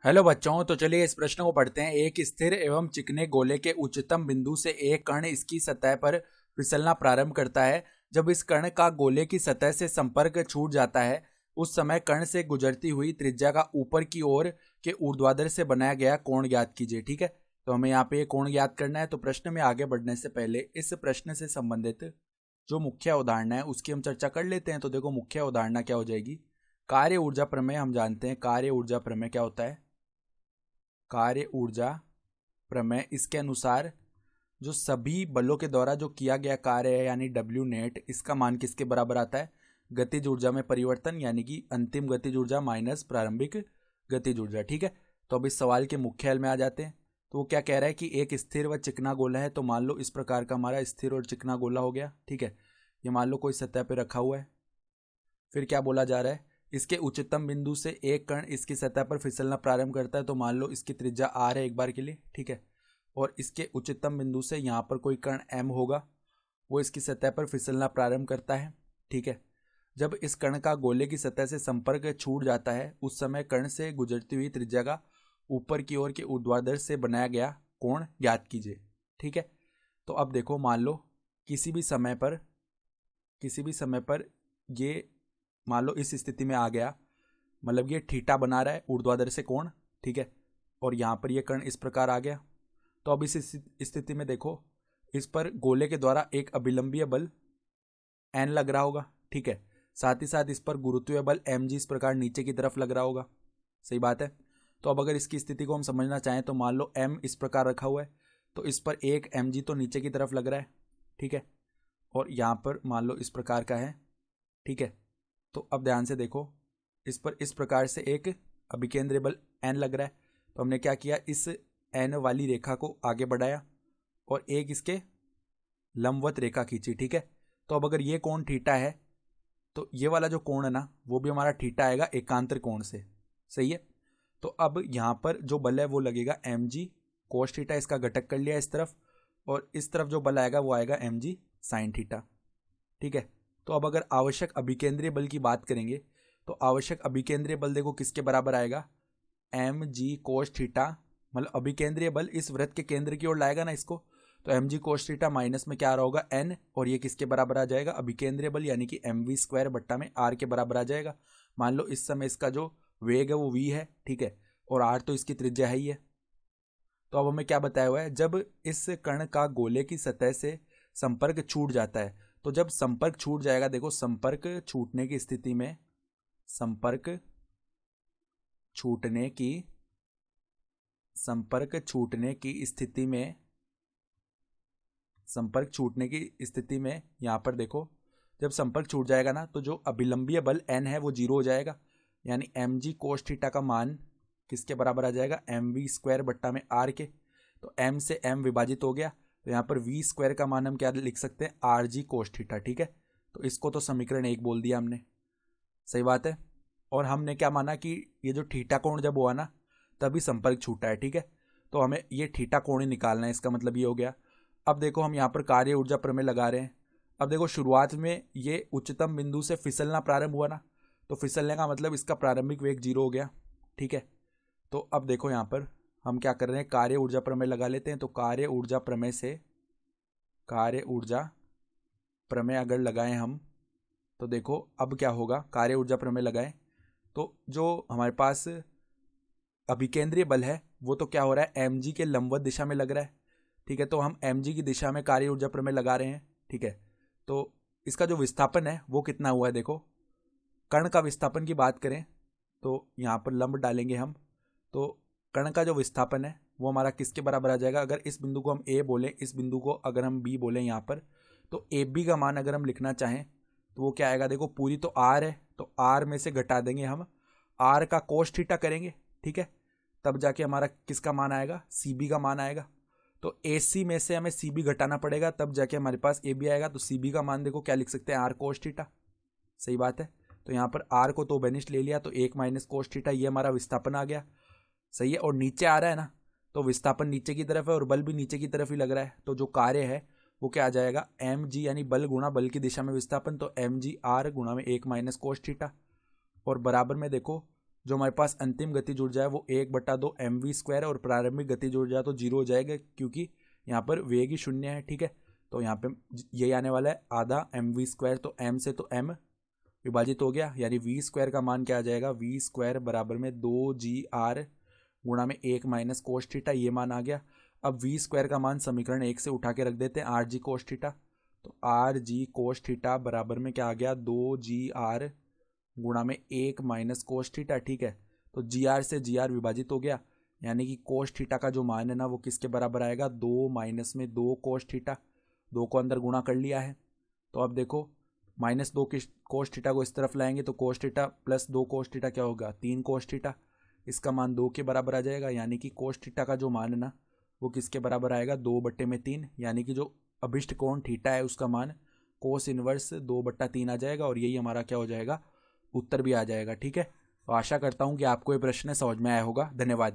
Hello बच्चों, तो चलिए इस प्रश्न को पढ़ते हैं। एक स्थिर एवं चिकने गोले के उच्चतम बिंदु से एक कण इसकी सतह पर फिसलना प्रारंभ करता है। जब इस कण का गोले की सतह से संपर्क छूट जाता है, उस समय कण से गुजरती हुई त्रिज्या का ऊपर की ओर के ऊर्ध्वाधर से बनाया गया कोण ज्ञात कीजिए। ठीक है, तो हमें यहाँ पे कोण ज्ञात करना है। तो प्रश्न में आगे बढ़ने से पहले इस प्रश्न से संबंधित जो मुख्य अवधारणा है उसकी हम चर्चा कर लेते हैं। तो देखो, मुख्य अवधारणा क्या हो जाएगी। कार्य ऊर्जा प्रमेय हम जानते हैं। कार्य ऊर्जा प्रमेय क्या होता है? कार्य ऊर्जा प्रमेय इसके अनुसार जो सभी बलों के द्वारा जो किया गया कार्य है यानी डब्ल्यू नेट, इसका मान किसके बराबर आता है? गतिज ऊर्जा में परिवर्तन, यानी कि अंतिम गतिज ऊर्जा माइनस प्रारंभिक गतिज ऊर्जा। ठीक है, तो अब इस सवाल के मुख्य हल में आ जाते हैं। तो वो क्या कह रहा है कि एक स्थिर व चिकना गोला है। तो मान लो इस प्रकार का हमारा स्थिर और चिकना गोला हो गया। ठीक है, ये मान लो कोई सतह पे रखा हुआ है। फिर क्या बोला जा रहा है? इसके उच्चतम बिंदु से एक कण इसकी सतह पर फिसलना प्रारंभ करता है। तो मान लो इसकी त्रिज्या आर है एक बार के लिए। ठीक है, और इसके उच्चतम बिंदु से यहाँ पर कोई कण एम होगा, वो इसकी सतह पर फिसलना प्रारंभ करता है। ठीक है, जब इस कण का गोले की सतह से संपर्क छूट जाता है, उस समय कण से गुजरती हुई त्रिज्या का ऊपर की ओर के ऊर्ध्वाधर से बनाया गया कोण ज्ञात कीजिए। ठीक है, तो अब देखो, मान लो किसी भी समय पर ये, मान लो इस स्थिति में आ गया, मतलब ये थीटा बना रहा है ऊर्ध्वाधर से कोण। ठीक है, और यहाँ पर ये कण इस प्रकार आ गया। तो अब इस स्थिति में देखो, इस पर गोले के द्वारा एक अभिलंबीय बल एन लग रहा होगा। ठीक है, साथ ही साथ इस पर गुरुत्वीय बल एम जी इस प्रकार नीचे की तरफ लग रहा होगा। सही बात है। तो अब अगर इसकी स्थिति को हम समझना चाहें तो मान लो एम इस प्रकार रखा हुआ है, तो इस पर एक एम जी तो नीचे की तरफ लग रहा है। ठीक है, और यहाँ पर मान लो इस प्रकार का है। ठीक है, तो अब ध्यान से देखो, इस पर इस प्रकार से एक अभिकेंद्रीय बल एन लग रहा है। तो हमने क्या किया, इस एन वाली रेखा को आगे बढ़ाया और एक इसके लंबवत रेखा खींची। ठीक है, तो अब अगर ये कोण थीटा है, तो ये वाला जो कोण है ना, वो भी हमारा थीटा आएगा एकांतर कोण से। सही है। तो अब यहाँ पर जो बल है वो लगेगा एम जी कोस थीटा, इसका घटक कर लिया इस तरफ, और इस तरफ जो बल आएगा वो आएगा एम जी साइन थीटा। ठीक है, तो अब अगर आवश्यक अभिकेंद्रीय बल की बात करेंगे तो आवश्यक अभिकेंद्रीय बल देखो किसके बराबर आएगा? एम जी कोस थीटा, मतलब अभिकेंद्रीय बल इस वृत्त के केंद्र की ओर लाएगा ना इसको, तो M G cos theta minus में क्या आ रहा होगा? एन, और ये किसके बराबर आ जाएगा? अभिकेंद्रीय बल, यानी कि एम वी स्क्वायर बट्टा में आर के बराबर आ जाएगा। मान लो इस समय इसका जो वेग है वो वी है। ठीक है, और आर तो इसकी त्रिज्या है ही है। तो अब हमें क्या बताया हुआ है? जब इस कण का गोले की सतह से संपर्क छूट जाता है, तो जब संपर्क छूट जाएगा, देखो संपर्क छूटने की संपर्क छूटने की स्थिति में यहाँ पर देखो, जब संपर्क छूट जाएगा ना, तो जो अभिलंबीय बल एन है वो जीरो हो जाएगा, यानी एम जी कोस थीटा का मान किसके बराबर आ जाएगा? एम वी स्क्वायर बट्टा में आर के। तो एम से एम विभाजित हो गया, तो यहाँ पर वी स्क्वायर का मान हम क्या लिख सकते हैं? R G cos theta. ठीक है, तो इसको तो समीकरण 1 बोल दिया हमने। सही बात है। और हमने क्या माना कि ये जो थीटा कोण जब हुआ ना, तभी संपर्क छूटा है। ठीक है, तो हमें ये थीटा कोण ही निकालना है, इसका मतलब ये हो गया। अब देखो, हम यहाँ पर कार्य ऊर्जा प्रमेय लगा रहे हैं। अब देखो, शुरुआत में ये उच्चतम बिंदु से फिसलना प्रारंभ हुआ ना, तो फिसलने का मतलब इसका प्रारंभिक वेग 0 हो गया। ठीक है, तो अब देखो यहाँ पर हम क्या कर रहे हैं, कार्य ऊर्जा प्रमेय लगा लेते हैं। तो कार्य ऊर्जा प्रमेय अगर लगाएं हम, तो देखो अब क्या होगा। कार्य ऊर्जा प्रमेय लगाएं तो जो हमारे पास अभिकेंद्रीय बल है वो तो क्या हो रहा है? एम जी के लंबवत दिशा में लग रहा है। ठीक है, तो हम एम जी की दिशा में कार्य ऊर्जा प्रमेय लगा रहे हैं। ठीक है, तो इसका जो विस्थापन है वो कितना हुआ है? देखो, कण का विस्थापन की बात करें तो यहाँ पर लंब डालेंगे हम, तो कण का जो विस्थापन है वो हमारा किसके बराबर आ जाएगा? अगर इस बिंदु को हम ए बोलें, इस बिंदु को अगर हम बी बोलें यहाँ पर, तो ए बी का मान अगर हम लिखना चाहें तो वो क्या आएगा? देखो, पूरी तो आर है, तो आर में से घटा देंगे हम, आर का कोस थीटा करेंगे। ठीक है, तब जाके हमारा किसका मान आएगा? सी बी का मान आएगा। तो ए सी में से हमें सी बी घटाना पड़ेगा, तब जाके हमारे पास ए बी आएगा। तो सी बी का मान देखो क्या लिख सकते हैं? R cos theta. सही बात है। तो यहाँ पर आर को तो बेनिस्ट ले लिया, तो 1 माइनस कोस थीटा, ये हमारा विस्थापन आ गया। सही है, और नीचे आ रहा है ना, तो विस्थापन नीचे की तरफ है और बल भी नीचे की तरफ ही लग रहा है। तो जो कार्य है वो क्या आ जाएगा? एम जी, यानी बल गुणा बल की दिशा में विस्थापन, तो एम जी आर गुणा में 1 माइनस कोस थीटा, और बराबर में देखो जो हमारे पास अंतिम गति जुड़ जाए वो 1/2 mv² है और प्रारंभिक गति जुड़ जाए तो 0 हो जाएगा, क्योंकि यहाँ पर वेग ही 0 है। ठीक है, तो यहाँ पे यही आने वाला है आधा mv², तो m से तो m विभाजित हो गया, यानी v² का मान क्या आ जाएगा, v² बराबर में 2gr गुणा में 1 माइनस कोस थीटा, ये मान आ गया। अब v² का मान समीकरण 1 से उठा के रख देते हैं, rg कोस थीटा, तो rg कोस थीटा बराबर में क्या आ गया, 2gr गुणा में 1 माइनस कोस थीटा। ठीक है, तो gr से gr विभाजित हो गया, यानी कि कोस थीटा का जो मान है ना वो किसके बराबर आएगा, 2 माइनस में 2 कोस थीटा, 2 को अंदर गुणा कर लिया है। तो अब देखो -2 कोस थीटा को इस तरफ लाएंगे तो cos theta plus 2 cos theta क्या होगा, 3 कोस थीटा, इसका मान 2 के बराबर आ जाएगा, यानी कि कोस थीटा का जो मान है ना वो किसके बराबर आएगा, 2/3, यानी कि जो अभिष्ट कोण थीटा है उसका मान कोस इनवर्स 2/3 आ जाएगा, और यही हमारा क्या हो जाएगा, उत्तर भी आ जाएगा। ठीक है, तो आशा करता हूँ कि आपको ये प्रश्न समझ में आया होगा। धन्यवाद।